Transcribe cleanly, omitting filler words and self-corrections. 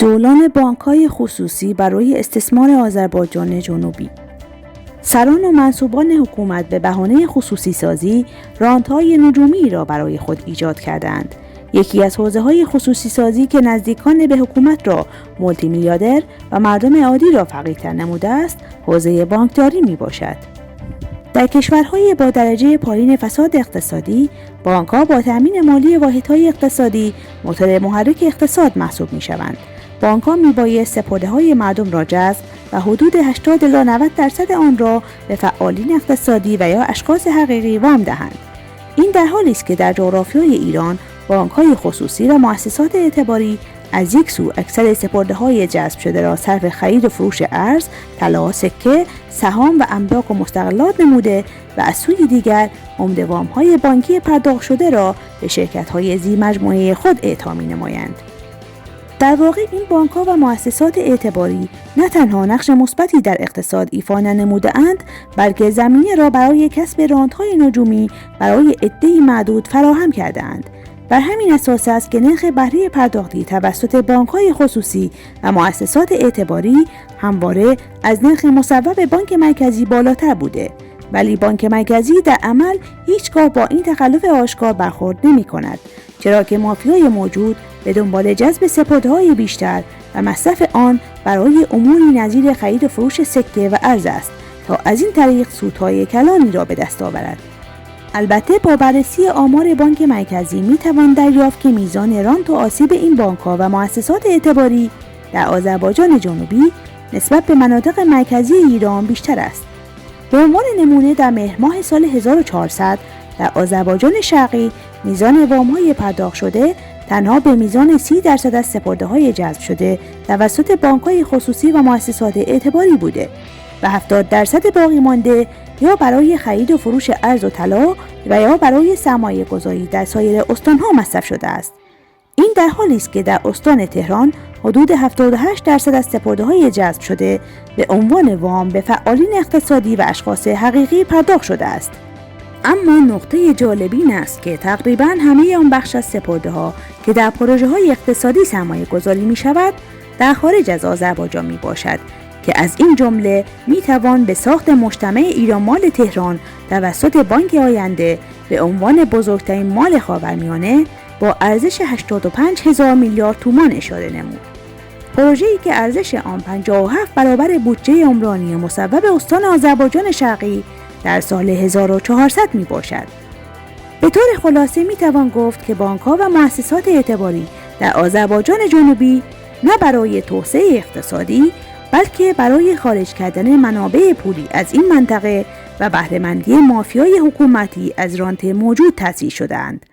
جولان بانک‌های خصوصی برای استثمار آذربایجان جنوبی. سران و منصوبان حکومت به بهانه خصوصی سازی رانت‌های نجومی را برای خود ایجاد کردند. یکی از حوزه‌های خصوصی سازی که نزدیکان به حکومت را مولتی میلیاردر و مردم عادی را فقیرتر نموده است، حوزه بانکداری میباشد. در کشورهای با درجه پایین فساد اقتصادی، بانک‌ها با تأمین مالی واحدهای اقتصادی موتور محرک اقتصاد محسوب می‌شوند. بانک‌ها میبایست سپرده‌های مردم را جذب و حدود 80 الی 90% آن را به فعالین اقتصادی و یا اشخاص حقیقی وام دهند. این در حالی است که در جغرافیای ایران بانک‌های خصوصی و مؤسسات اعتباری از یک سو اکثر سپرده‌های جذب شده را صرف خرید و فروش ارز، طلا، سکه، سهام و املاک و مستغلات نموده و از سوی دیگر عمده وام‌های بانکی پرداخت شده را به شرکت‌های ذی‌مجموعه خود اعطا می‌نمایند. در واقع این بانک‌ها و مؤسسات اعتباری نه تنها نقش مثبتی در اقتصاد ایفا ننموده‌اند، بلکه زمینه را برای کسب رانت‌های نجومی برای عده‌ای معدود فراهم کرده‌اند. بر همین اساس است که نرخ بهره پرداختی توسط بانک‌های خصوصی و مؤسسات اعتباری همواره از نرخ مصوب بانک مرکزی بالاتر بوده، ولی بانک مرکزی در عمل هیچگاه با این تخلف آشکار برخورد نمی‌کند، چرا که مافیای موجود به دنبال جذب سپرده‌های بیشتر و مصرف آن برای اموری نظیر خرید و فروش سکه و ارز است تا از این طریق سودهای کلانی را به دست آورد. البته با بررسی آمار بانک مرکزی میتوان دریافت که میزان رانت و آسیب این بانک‌ها و مؤسسات اعتباری در آذربایجان جنوبی نسبت به مناطق مرکزی ایران بیشتر است. به عنوان نمونه در مهر ماه سال 1400 در آذربایجان شرقی میزان وام‌های پرداخت شده تنها به میزان 30% از سپرده‌های جذب شده توسط بانک‌های خصوصی و مؤسسات اعتباری بوده و 70% باقی مانده یا برای خرید و فروش ارز و طلا و یا برای سرمایه گذاری در سایر استان‌ها مصرف شده است. این در حالی است که در استان تهران حدود 78% از سپرده‌های جذب شده به عنوان وام به فعالین اقتصادی و اشخاص حقیقی پرداخت شده است. اما نقطه جالب این است که تقریباً همه آن بخش از سپرده‌ها که در پروژه‌های اقتصادی سرمایه گذاری می شود در خارج از آذربایجان می باشد که از این جمله می توان به ساخت مجتمع ایران مال تهران توسط بانک آینده به عنوان بزرگترین مال خاورمیانه با ارزش 85,000 میلیارد تومان اشاره نمود. پروژه‌ای که ارزش آن 57 برابر بودجه عمرانی مصوب استان آذربایجان شرقی در سال 1400 می باشد. به طور خلاصه می توان گفت که بانک‌ها و مؤسسات اعتباری در آذربایجان جنوبی نه برای توسعه اقتصادی بلکه برای خارج کردن منابع پولی از این منطقه و بهره‌مندی مافیای حکومتی از رانت موجود تأسیس شده‌اند.